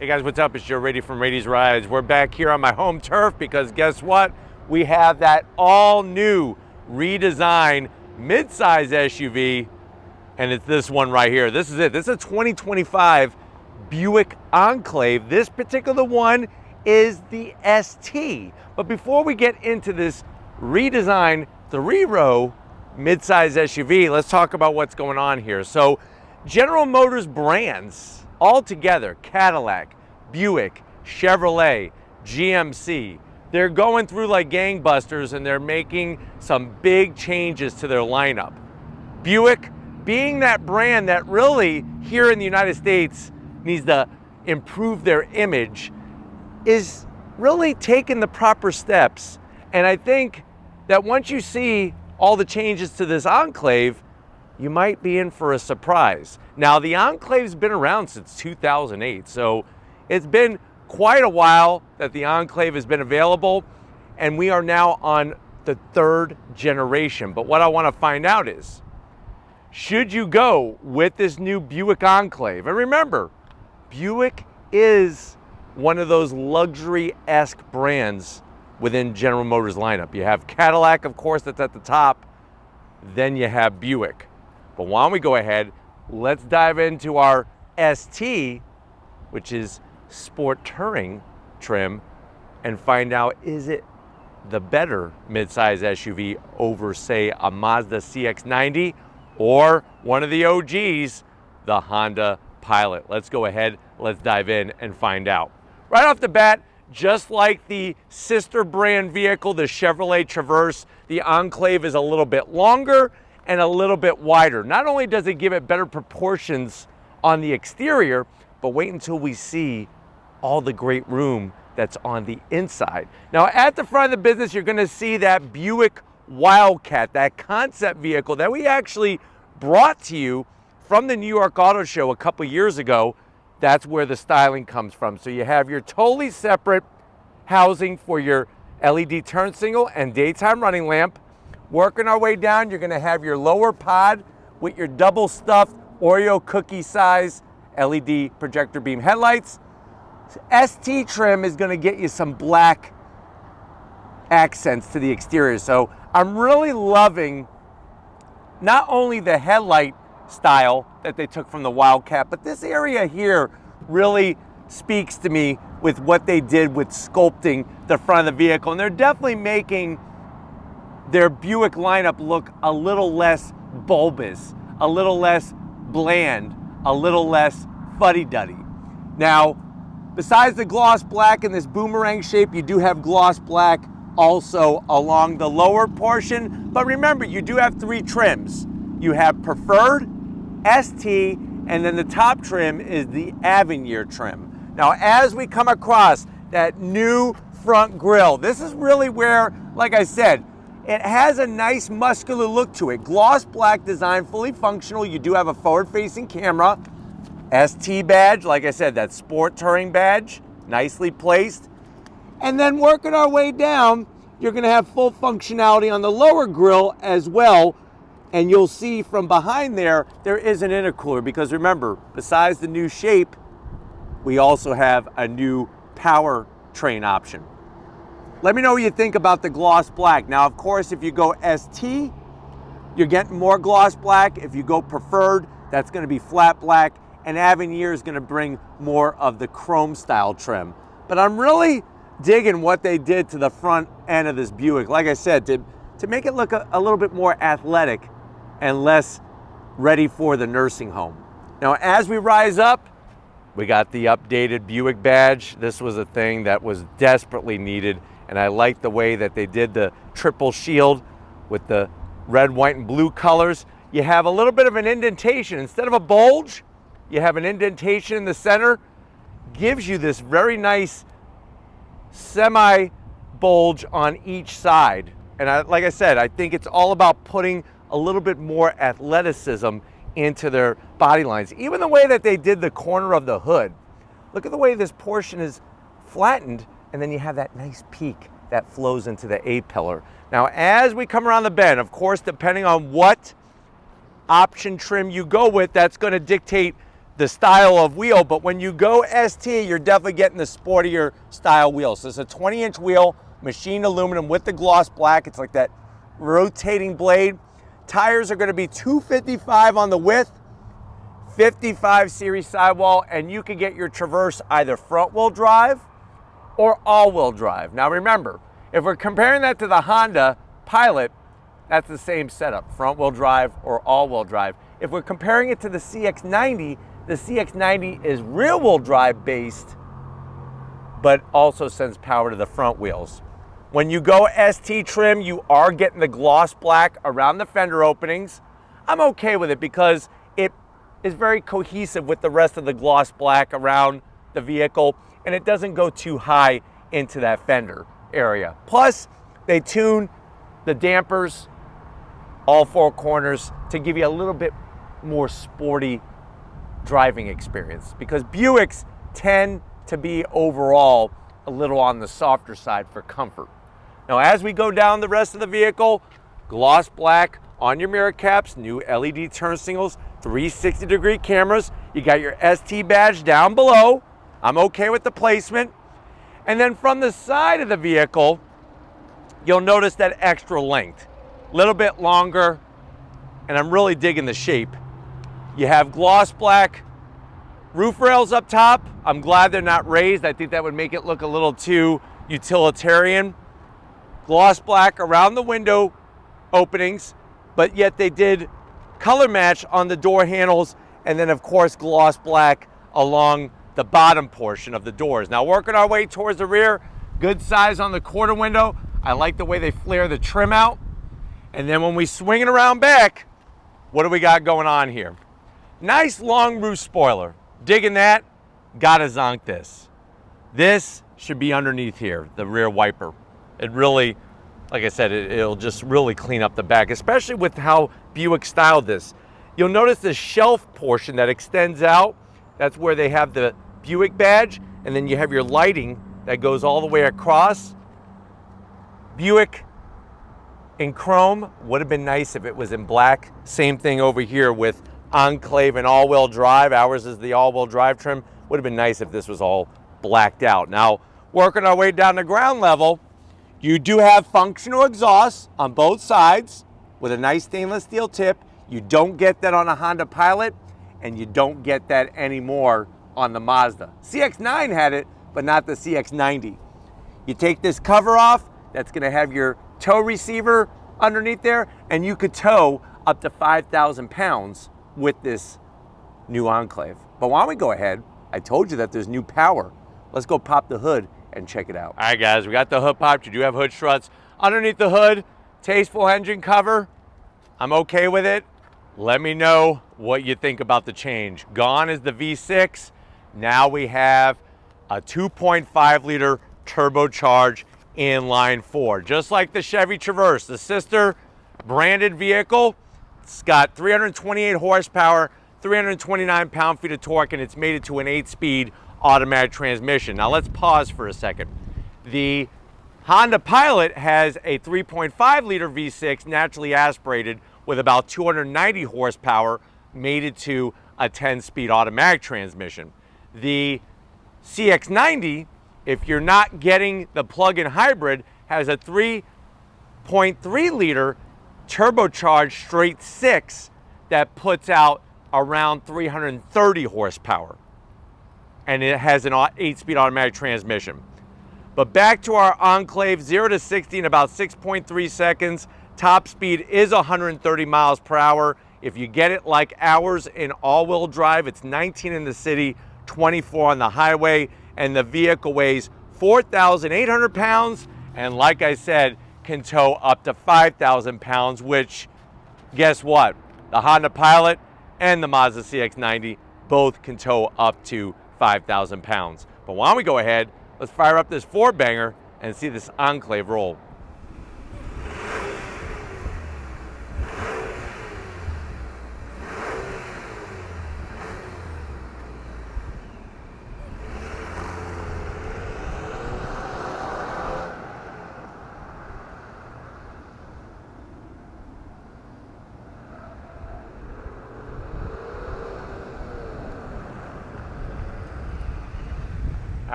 Hey guys, what's up? It's Joe Rady from Rady's Rides. We're back here on my home turf because guess what? We have that all new redesigned midsize SUV, and it's this one right here. This is it. This is a 2025 Buick Enclave. This particular one is the ST. But before we get into this redesigned 3-row midsize SUV, let's talk about what's going on here. So General Motors brands all together, Cadillac, Buick, Chevrolet, GMC, they're going through like gangbusters and they're making some big changes to their lineup. Buick, being that brand that really here in the United States needs to improve their image, is really taking the proper steps. And I think that once you see all the changes to this Enclave, you might be in for a surprise. Now, the Enclave's been around since 2008, so it's been quite a while that the Enclave has been available, and we are now on the 3rd generation. But what I want to find out is, should you go with this new Buick Enclave? And remember, Buick is one of those luxury-esque brands within General Motors lineup. You have Cadillac, of course, that's at the top. Then you have Buick. But why don't we go ahead, let's dive into our ST, which is Sport Touring trim, and find out, is it the better midsize SUV over, say, a Mazda CX-90 or one of the OGs, the Honda Pilot? Let's go ahead, let's dive in and find out. Right off the bat, just like the sister brand vehicle, the Chevrolet Traverse, the Enclave is a little bit longer and a little bit wider. Not only does it give it better proportions on the exterior, but wait until we see all the great room that's on the inside. Now, at the front of the business, you're gonna see that Buick Wildcat, that concept vehicle that we actually brought to you from the New York Auto Show a couple years ago. That's where the styling comes from. So you have your totally separate housing for your LED turn signal and daytime running lamp. Working our way down, you're gonna have your lower pod with your double stuffed Oreo cookie size LED projector beam headlights. ST trim is gonna get you some black accents to the exterior. So I'm really loving not only the headlight style that they took from the Wildcat, but this area here really speaks to me with what they did with sculpting the front of the vehicle. And they're definitely making their Buick lineup look a little less bulbous, a little less bland, a little less fuddy-duddy. Now, besides the gloss black in this boomerang shape, you do have gloss black also along the lower portion. But remember, you do have 3 trims. You have Preferred, ST, and then the top trim is the Avenir trim. Now, as we come across that new front grille, this is really where, like I said, it has a nice muscular look to it. Gloss black design, fully functional. You do have a forward-facing camera. ST badge, like I said, that Sport Touring badge, nicely placed. And then working our way down, you're gonna have full functionality on the lower grille as well. And you'll see from behind there is an intercooler, because remember, besides the new shape, we also have a new powertrain option. Let me know what you think about the gloss black. Now, of course, if you go ST, you're getting more gloss black. If you go Preferred, that's gonna be flat black. And Avenir is gonna bring more of the chrome style trim. But I'm really digging what they did to the front end of this Buick. Like I said, to make it look a little bit more athletic and less ready for the nursing home. Now, as we rise up, we got the updated Buick badge. This was a thing that was desperately needed, and I like the way that they did the triple shield with the red, white, and blue colors. You have a little bit of an indentation. Instead of a bulge, you have an indentation in the center. Gives you this very nice semi-bulge on each side. And like I said, I think it's all about putting a little bit more athleticism into their body lines. Even the way that they did the corner of the hood. Look at the way this portion is flattened, and then you have that nice peak that flows into the A-pillar. Now, as we come around the bend, of course, depending on what option trim you go with, that's going to dictate the style of wheel, but when you go ST, you're definitely getting the sportier style wheel. So it's a 20-inch wheel, machined aluminum with the gloss black. It's like that rotating blade. Tires are gonna be 255 on the width, 55 series sidewall, and you can get your Traverse either front wheel drive or all wheel drive. Now remember, if we're comparing that to the Honda Pilot, that's the same setup, front wheel drive or all wheel drive. If we're comparing it to the CX-90, the CX-90 is rear wheel drive based, but also sends power to the front wheels. When you go ST trim, you are getting the gloss black around the fender openings. I'm okay with it because it is very cohesive with the rest of the gloss black around the vehicle, and it doesn't go too high into that fender area. Plus, they tune the dampers, all four corners, to give you a little bit more sporty driving experience, because Buicks tend to be overall a little on the softer side for comfort. Now, as we go down the rest of the vehicle, gloss black on your mirror caps, new LED turn signals, 360-degree cameras. You got your ST badge down below. I'm okay with the placement. And then from the side of the vehicle, you'll notice that extra length, a little bit longer, and I'm really digging the shape. You have gloss black roof rails up top. I'm glad they're not raised. I think that would make it look a little too utilitarian. Gloss black around the window openings, but yet they did color match on the door handles, and then of course gloss black along the bottom portion of the doors. Now, working our way towards the rear, good size on the quarter window. I like the way they flare the trim out. And then when we swing it around back, what do we got going on here? Nice long roof spoiler. Digging that. Gotta zonk this. This should be underneath here, the rear wiper. It really, like I said, it'll just really clean up the back, especially with how Buick styled this. You'll notice the shelf portion that extends out. That's where they have the Buick badge, and then you have your lighting that goes all the way across. Buick in chrome would have been nice if it was in black. Same thing over here with Enclave and all-wheel drive. Ours is the all-wheel drive trim. Would have been nice if this was all blacked out. Now, working our way down to ground level, you do have functional exhaust on both sides with a nice stainless steel tip. You don't get that on a Honda Pilot, and you don't get that anymore on the Mazda. CX-9 had it, but not the CX-90. You take this cover off, that's gonna have your tow receiver underneath there, and you could tow up to 5,000 pounds with this new Enclave. But why don't we go ahead? I told you that there's new power. Let's go pop the hood and check it out. All right, guys, we got the hood popped. You do have hood struts. Underneath the hood, tasteful engine cover. I'm okay with it. Let me know what you think about the change. Gone is the V6. Now we have a 2.5 liter turbocharged inline four. Just like the Chevy Traverse, the sister branded vehicle. It's got 328 horsepower, 329 pound-feet of torque, and it's made it to an 8-speed automatic transmission. Now let's pause for a second. The Honda Pilot has a 3.5 liter V6 naturally aspirated with about 290 horsepower, made it to a 10-speed automatic transmission. The CX-90, if you're not getting the plug-in hybrid, has a 3.3 liter turbocharged straight 6 that puts out around 330 horsepower. And it has an 8-speed automatic transmission. But back to our Enclave, 0 to 60 in about 6.3 seconds. Top speed is 130 miles per hour. If you get it like ours in all-wheel drive, it's 19 in the city, 24 on the highway, and the vehicle weighs 4,800 pounds, and like I said, can tow up to 5,000 pounds, which, guess what? The Honda Pilot and the Mazda CX-90 both can tow up to 5,000 pounds. But why don't we go ahead, let's fire up this four-banger and see this Enclave roll.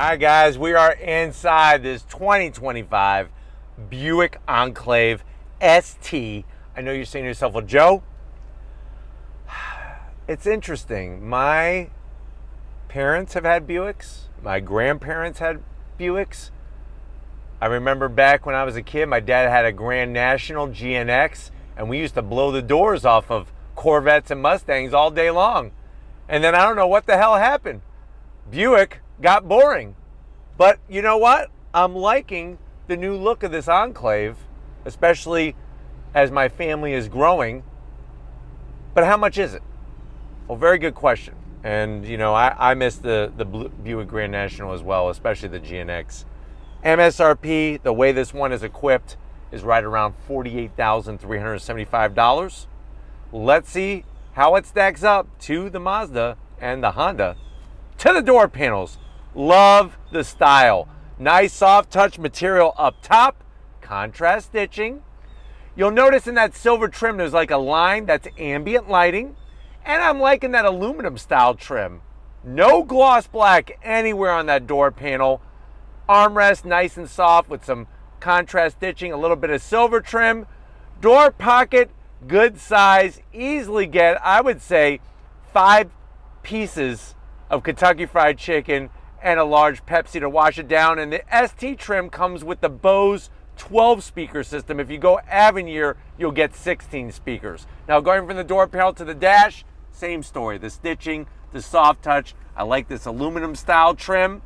right, guys, we are inside this 2025 Buick Enclave ST. I know you're saying to yourself, well, Joe, it's interesting. My parents have had Buicks. My grandparents had Buicks. I remember back when I was a kid, my dad had a Grand National GNX, and we used to blow the doors off of Corvettes and Mustangs all day long. And then I don't know what the hell happened. Buick got boring. But you know what? I'm liking the new look of this Enclave, especially as my family is growing. But how much is it? Well, very good question. And you know, I miss the Buick Grand National as well, especially the GNX. MSRP, the way this one is equipped, is right around $48,375. Let's see how it stacks up to the Mazda and the Honda. To the door panels, love the style. Nice soft touch material up top, contrast stitching. You'll notice in that silver trim there's like a line that's ambient lighting, and I'm liking that aluminum style trim. No gloss black anywhere on that door panel. Armrest nice and soft with some contrast stitching, a little bit of silver trim. Door pocket, good size, easily get, I would say, 5 pieces of Kentucky Fried Chicken and a large Pepsi to wash it down. And the ST trim comes with the Bose 12 speaker system. If you go Avenir, you'll get 16 speakers. Now going from the door panel to the dash, same story. The stitching, the soft touch. I like this aluminum style trim.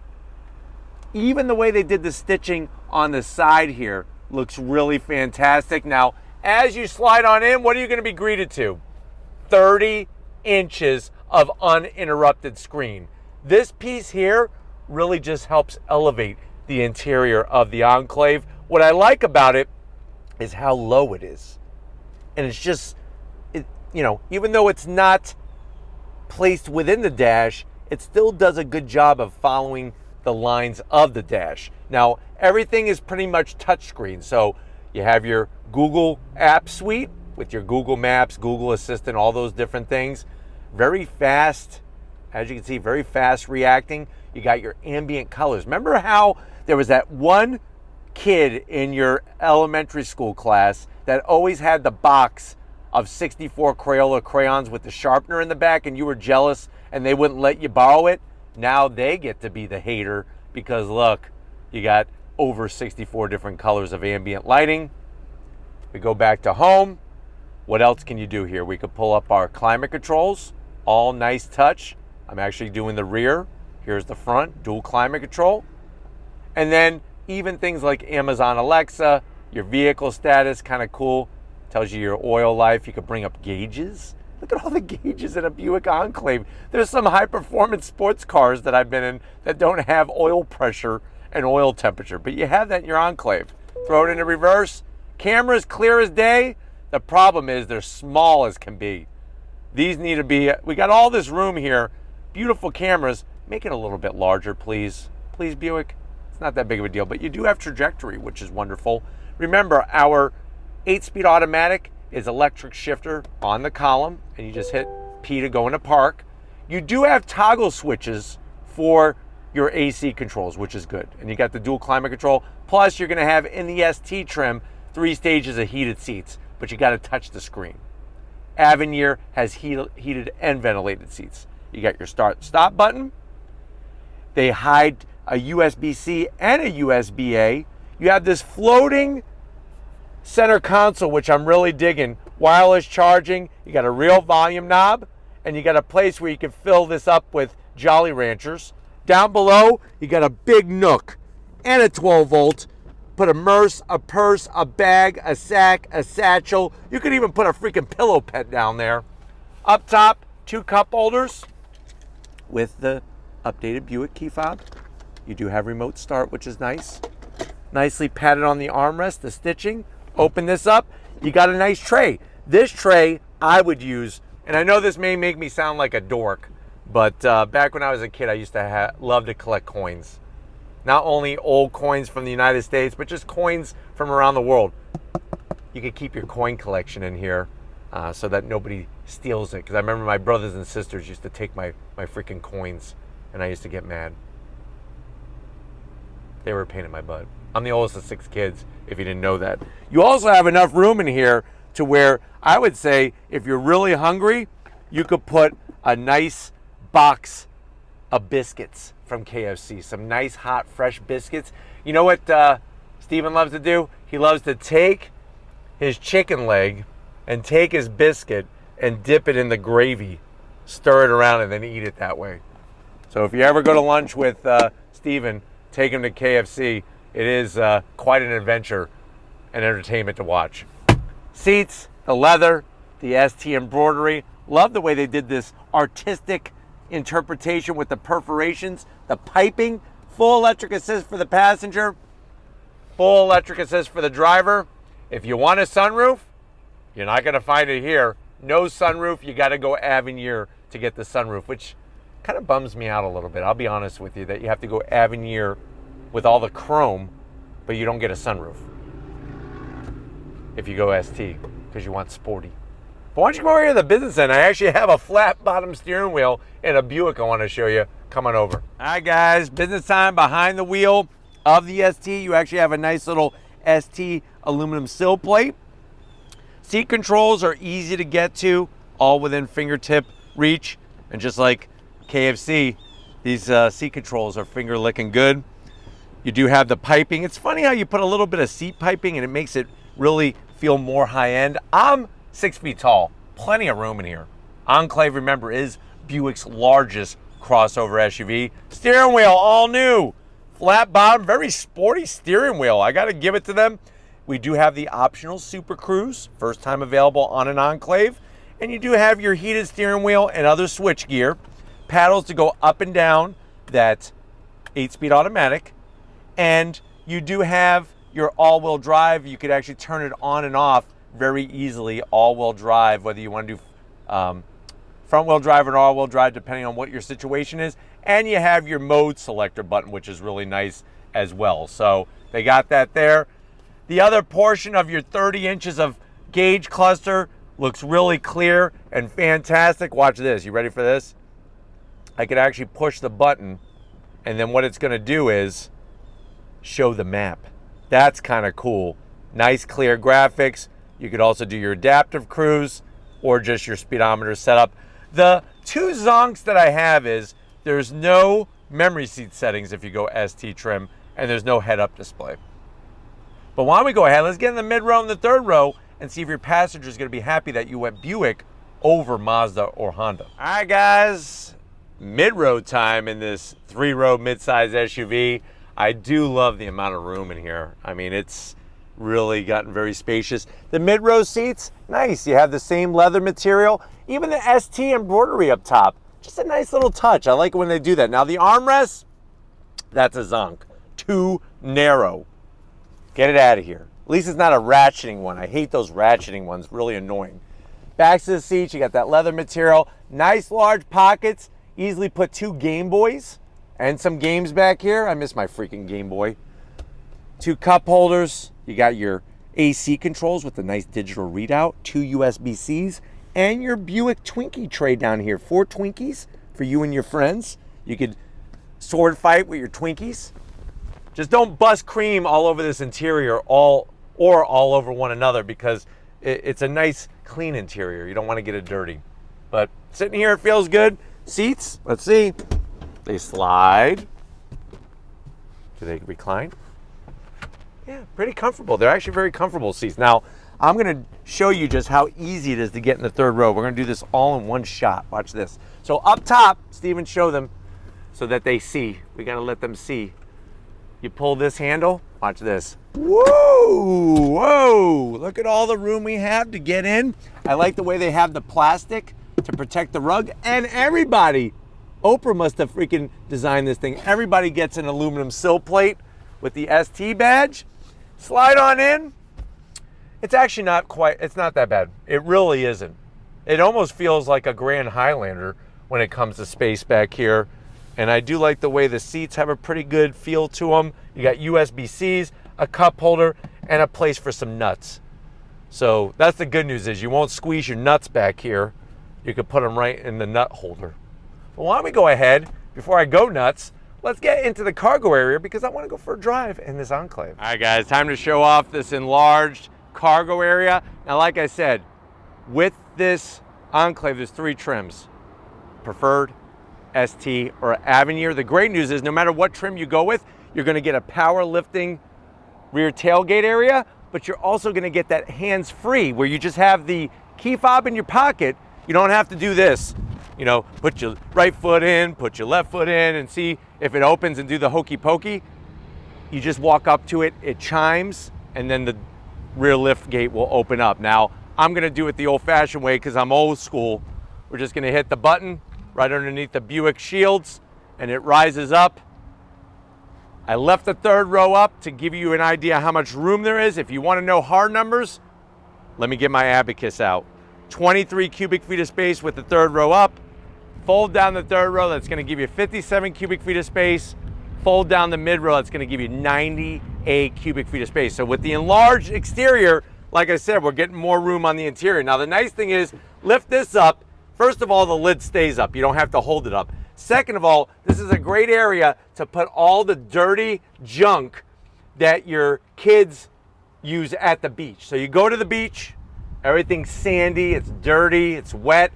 Even the way they did the stitching on the side here looks really fantastic. Now, as you slide on in, what are you going to be greeted to? 30 inches of uninterrupted screen. This piece here really just helps elevate the interior of the Enclave. What I like about it is how low it is. And it's just, you know, even though it's not placed within the dash, it still does a good job of following the lines of the dash. Now, everything is pretty much touchscreen. So you have your Google app suite with your Google Maps, Google Assistant, all those different things. Very fast, as you can see, very fast reacting. You got your ambient colors. Remember how there was that one kid in your elementary school class that always had the box of 64 Crayola crayons with the sharpener in the back, and you were jealous and they wouldn't let you borrow it? Now they get to be the hater because look, you got over 64 different colors of ambient lighting. We go back to home. What else can you do here? We could pull up our climate controls, all nice touch. I'm actually doing the rear. Here's the front, dual climate control. And then even things like Amazon Alexa, your vehicle status, kind of cool. Tells you your oil life. You could bring up gauges. Look at all the gauges in a Buick Enclave. There's some high-performance sports cars that I've been in that don't have oil pressure and oil temperature, but you have that in your Enclave. Throw it into reverse. Cameras clear as day. The problem is they're small as can be. These need to be, we got all this room here, beautiful cameras. Make it a little bit larger, please. Please, Buick. It's not that big of a deal, but you do have trajectory, which is wonderful. Remember, our 8-speed automatic is electric shifter on the column, and you just hit P to go into park. You do have toggle switches for your AC controls, which is good. And you got the dual climate control. Plus, you're gonna have in the ST trim 3 stages of heated seats, but you gotta touch the screen. Avenir has heated and ventilated seats. You got your start-stop button. They hide a USB-C and a USB-A. You have this floating center console, which I'm really digging. Wireless charging. You got a real volume knob, and you got a place where you can fill this up with Jolly Ranchers. Down below, you got a big nook and a 12-volt. Put a purse, a bag, a sack, a satchel. You could even put a freaking pillow pet down there. Up top, 2 cup holders with the updated Buick key fob. You do have remote start, which is nice. Nicely padded on the armrest, the stitching. Open this up, you got a nice tray. This tray I would use, and I know this may make me sound like a dork, but back when I was a kid, I used to love to collect coins. Not only old coins from the United States, but just coins from around the world. You could keep your coin collection in here so that nobody steals it. Because I remember my brothers and sisters used to take my freaking coins, and I used to get mad. They were a pain in my butt. I'm the oldest of 6 kids, if you didn't know that. You also have enough room in here to where I would say if you're really hungry, you could put a nice box of biscuits from KFC. Some nice, hot, fresh biscuits. You know what Steven loves to do? He loves to take his chicken leg and take his biscuit and dip it in the gravy, stir it around, and then eat it that way. So if you ever go to lunch with Steven, take him to KFC. It is quite an adventure and entertainment to watch. Seats, the leather, the ST embroidery. Love the way they did this artistic interpretation with the perforations, the piping, full electric assist for the passenger, full electric assist for the driver. If you want a sunroof, you're not going to find it here. No sunroof. You got to go Avenir to get the sunroof, which kind of bums me out a little bit. I'll be honest with you that you have to go Avenir with all the chrome, but you don't get a sunroof if you go ST because you want sporty. But why don't you come over here to the business end? I actually have a flat bottom steering wheel in a Buick I want to show you. Come on over. All right, guys, business time. Behind the wheel of the ST, you actually have a nice little ST aluminum sill plate. Seat controls are easy to get to, all within fingertip reach. And just like KFC, these seat controls are finger licking good. You do have the piping. It's funny how you put a little bit of seat piping and it makes it really feel more high end. I'm 6 feet tall, plenty of room in here. Enclave, remember, is Buick's largest crossover SUV. Steering wheel, all new. Flat bottom, very sporty steering wheel. I gotta give it to them. We do have the optional Super Cruise, first time available on an Enclave. And you do have your heated steering wheel and other switch gear. Paddles to go up and down that 8-speed automatic. And you do have your all-wheel drive. You could actually turn it on and off very easily, all-wheel drive, whether you want to do front-wheel drive or all-wheel drive, depending on what your situation is. And you have your mode selector button, which is really nice as well. So they got that there. The other portion of your 30 inches of gauge cluster looks really clear and fantastic. Watch this. You ready for this? I could actually push the button, and then what it's going to do is show the map. That's kind of cool. Nice, clear graphics. You could also do your adaptive cruise or just your speedometer setup. The two zonks that I have is there's no memory seat settings if you go ST trim, and there's no head-up display. But why don't we go ahead, let's get in the mid row and the third row and see if your passenger is going to be happy that you went Buick over Mazda or Honda. All right, guys, mid-row time in this 3-row midsize SUV. I do love the amount of room in here. I mean, it's really gotten very spacious. The mid-row seats, nice. You have the same leather material. Even the ST embroidery up top, just a nice little touch. I like it when they do that. Now the armrest, that's a zonk. Too narrow. Get it out of here. At least it's not a ratcheting one. I hate those ratcheting ones, really annoying. Backs of the seats, you got that leather material. Nice large pockets, easily put 2 Game Boys and some games back here. I miss my freaking Game Boy. 2 cup holders. You got your AC controls with a nice digital readout, 2 USB-Cs, and your Buick Twinkie tray down here. 4 Twinkies for you and your friends. You could sword fight with your Twinkies. Just don't bust cream all over this interior all over one another, because it's a nice clean interior. You don't want to get it dirty. But sitting here, it feels good. Seats, let's see. They slide. Do they recline? Yeah, pretty comfortable. They're actually very comfortable seats. Now, I'm going to show you just how easy it is to get in the third row. We're going to do this all in one shot. Watch this. So up top, Steven, show them so that they see. We got to let them see. You pull this handle, watch this. Whoa, whoa, look at all the room we have to get in. I like the way they have the plastic to protect the rug, and everybody, Oprah must have freaking designed this thing. Everybody gets an aluminum sill plate with the ST badge. Slide on in. It's actually not quite, it's not that bad. It really isn't. It almost feels like a Grand Highlander when it comes to space back here. And I do like the way the seats have a pretty good feel to them. You got USB-Cs, a cup holder, and a place for some nuts. So that's the good news, is you won't squeeze your nuts back here. You can put them right in the nut holder. Well, why don't we go ahead, before I go nuts, let's get into the cargo area because I want to go for a drive in this Enclave. All right, guys, time to show off this enlarged cargo area. Now, like I said, with this Enclave, there's 3 trims: Preferred, ST, or Avenir. The great news is no matter what trim you go with, you're going to get a power lifting rear tailgate area, but you're also going to get that hands-free where you just have the key fob in your pocket. You don't have to do this, you know, put your right foot in, put your left foot in, and see if it opens and do the hokey pokey. You just walk up to it, it chimes, and then the rear lift gate will open up. Now, I'm going to do it the old-fashioned way because I'm old school. We're just going to hit the button right underneath the Buick shields, and it rises up. I left the 3rd row up to give you an idea how much room there is. If you want to know hard numbers, let me get my abacus out. 23 cubic feet of space with the 3rd row up. Fold down the 3rd row, that's going to give you 57 cubic feet of space. Fold down the mid row, that's going to give you 98 cubic feet of space. So with the enlarged exterior, like I said, we're getting more room on the interior. Now the nice thing is, lift this up. First of all, the lid stays up. You don't have to hold it up. Second of all, this is a great area to put all the dirty junk that your kids use at the beach. So you go to the beach, everything's sandy, it's dirty, it's wet.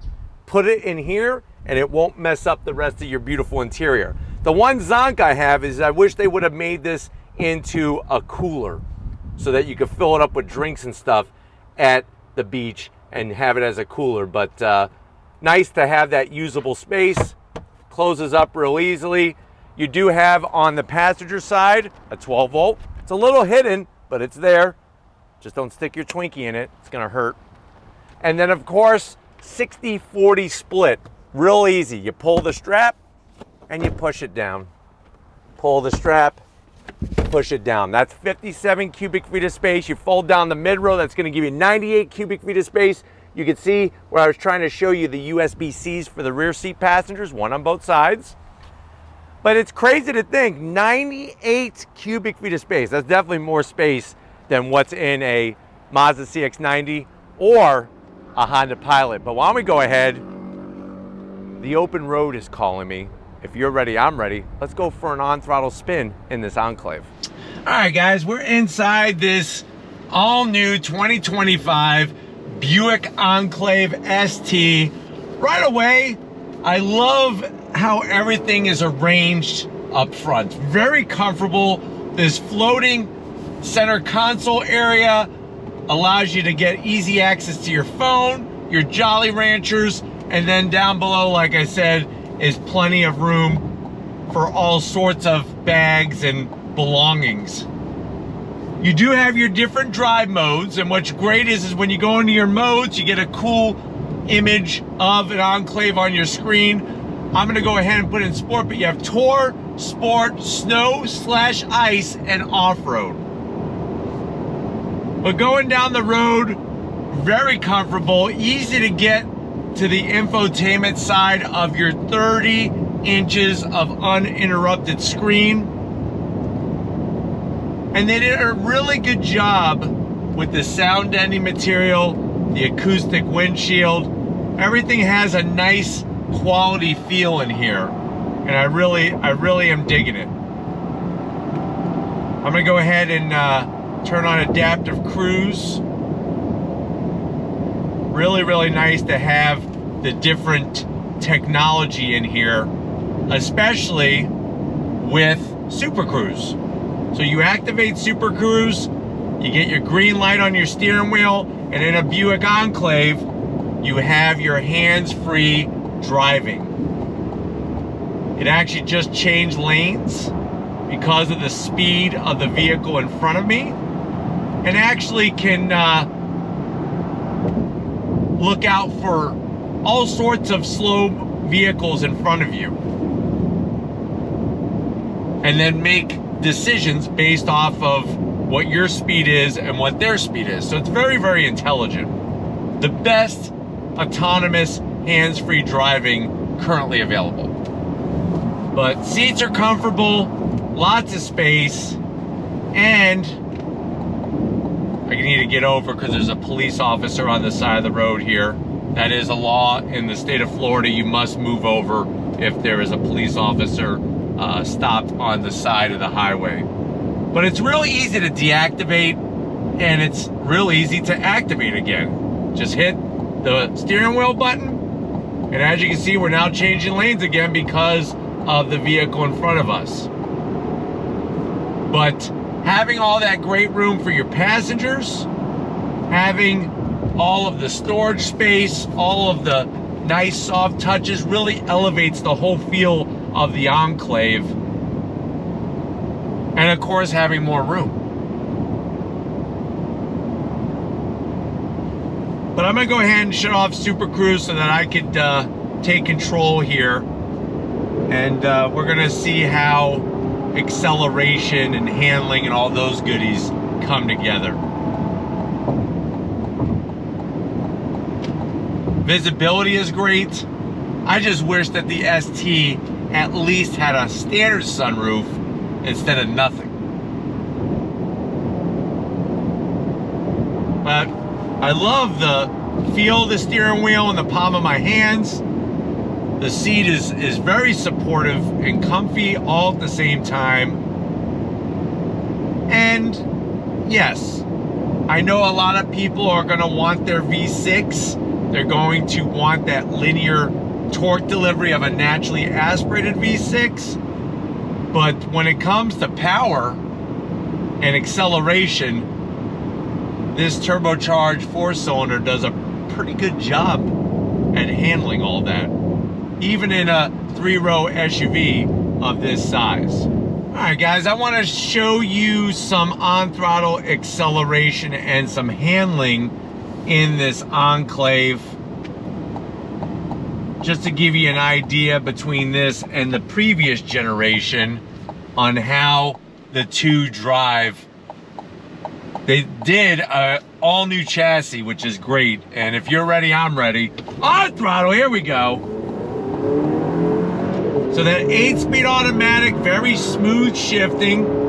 Put it in here and it won't mess up the rest of your beautiful interior. The one zonk I have is I wish they would have made this into a cooler so that you could fill it up with drinks and stuff at the beach and have it as a cooler. But nice to have that usable space. Closes up real easily. You do have on the passenger side a 12 volt. It's a little hidden, but it's there. Just don't stick your Twinkie in it. It's gonna hurt. And then of course, 60-40 split. Real easy. You pull the strap and you push it down. Pull the strap, push it down. That's 57 cubic feet of space. You fold down the mid row, that's gonna give you 98 cubic feet of space. You can see where I was trying to show you the USB-Cs for the rear seat passengers, one on both sides. But it's crazy to think, 98 cubic feet of space. That's definitely more space than what's in a Mazda CX-90 or a Honda Pilot. But why don't we go ahead? The open road is calling me. If you're ready, I'm ready. Let's go for an on-throttle spin in this Enclave. All right, guys, we're inside this all-new 2025 Buick Enclave ST. Right away, I love how everything is arranged up front. Very comfortable. This floating center console area allows you to get easy access to your phone, your Jolly Ranchers, and then down below, like I said, is plenty of room for all sorts of bags and belongings. You do have your different drive modes, and what's great is when you go into your modes, you get a cool image of an Enclave on your screen. I'm gonna go ahead and put in sport, but you have Tour, Sport, Snow/Ice, and Off-Road. But going down the road, very comfortable, easy to get to the infotainment side of your 30 inches of uninterrupted screen. And they did a really good job with the sound deadening material, the acoustic windshield. Everything has a nice quality feel in here. And I really am digging it. I'm gonna go ahead and turn on adaptive cruise. Really nice to have the different technology in here, especially with Super Cruise. So you activate Super Cruise, you get your green light on your steering wheel, and in a Buick Enclave, you have your hands-free driving. It actually just changed lanes because of the speed of the vehicle in front of me, and actually can look out for all sorts of slow vehicles in front of you, and then make decisions based off of what your speed is and what their speed is. So it's very intelligent. The best autonomous hands-free driving currently available. But seats are comfortable, lots of space, and I need to get over because there's a police officer on the side of the road here. That is a law in the state of Florida. You must move over if there is a police officer stopped on the side of the highway. But it's really easy to deactivate, and it's real easy to activate again. Just hit the steering wheel button, and as you can see, we're now changing lanes again because of the vehicle in front of us. But having all that great room for your passengers, having all of the storage space, all of the nice soft touches really elevates the whole feel of the Enclave. And of course, having more room. But I'm gonna go ahead and shut off Super Cruise so that I could take control here. And we're gonna see how acceleration and handling and all those goodies come together. Visibility is great. I just wish that the ST at least had a standard sunroof instead of nothing. But I love the feel of the steering wheel in the palm of my hands. The seat is very supportive and comfy all at the same time. And yes, I know a lot of people are gonna want their V6. They're going to want that linear torque delivery of a naturally aspirated V6. But when it comes to power and acceleration, this turbocharged 4-cylinder does a pretty good job at handling all that, even in a 3-row SUV of this size. All right, guys, I want to show you some on-throttle acceleration and some handling in this Enclave, just to give you an idea between this and the previous generation on how the two drive. They did a all new chassis, which is great. And if you're ready, I'm ready. On throttle, here we go. So that 8-speed automatic, very smooth shifting.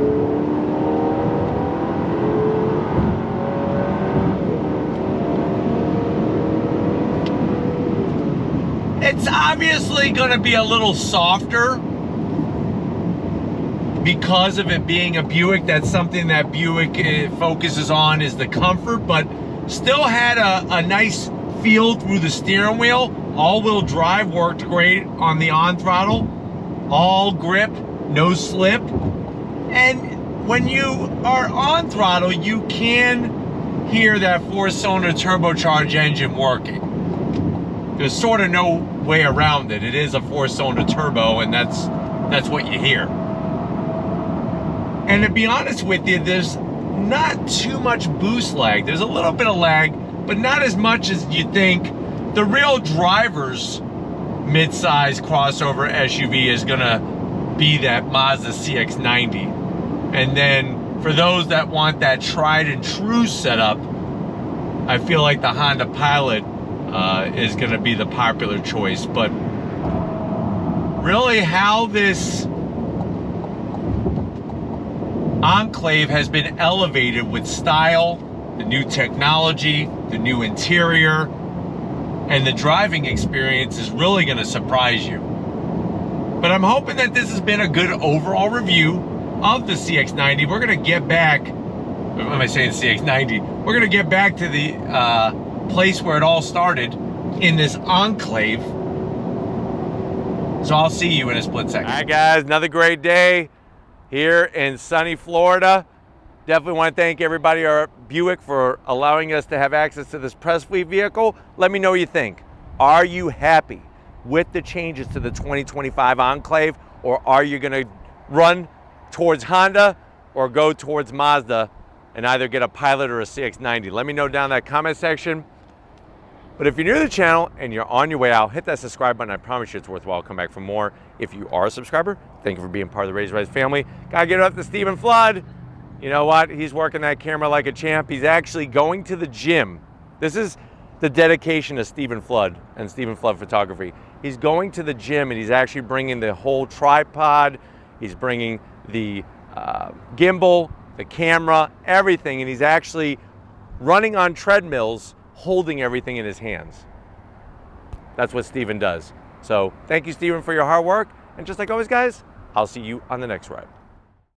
It's obviously gonna be a little softer because of it being a Buick. That's something that Buick focuses on, is the comfort, but still had a nice feel through the steering wheel. All-wheel drive worked great on the on-throttle. All grip, no slip. And when you are on throttle, you can hear that 4-cylinder turbocharged engine working. There's sort of no way around it. It is a 4-cylinder turbo, and that's what you hear. And to be honest with you, there's not too much boost lag. There's a little bit of lag, but not as much as you think. The real driver's mid-size crossover SUV is gonna be that Mazda CX-90. And then for those that want that tried and true setup, I feel like the Honda Pilot is gonna be the popular choice. But really how this Enclave has been elevated with style, the new technology, the new interior, and the driving experience is really going to surprise you. But I'm hoping that this has been a good overall review of the CX-90. We're going to get back, what am I saying, CX-90? We're going to get back to the place where it all started in this Enclave. So I'll see you in a split second. All right, guys, another great day here in sunny Florida. Definitely want to thank everybody at Buick for allowing us to have access to this press fleet vehicle. Let me know what you think. Are you happy with the changes to the 2025 Enclave, or are you going to run towards Honda or go towards Mazda and either get a Pilot or a CX-90? Let me know down in that comment section. But if you're new to the channel and you're on your way out, hit that subscribe button. I promise you it's worthwhile. Come back for more. If you are a subscriber, thank you for being part of the Raise Rise family. Gotta get it up to Stephen Flood. You know what? He's working that camera like a champ. He's actually going to the gym. This is the dedication of Stephen Flood and Stephen Flood Photography. He's going to the gym and he's actually bringing the whole tripod. He's bringing the gimbal, the camera, everything. And he's actually running on treadmills, holding everything in his hands. That's what Stephen does. So thank you, Stephen, for your hard work. And just like always, guys, I'll see you on the next ride.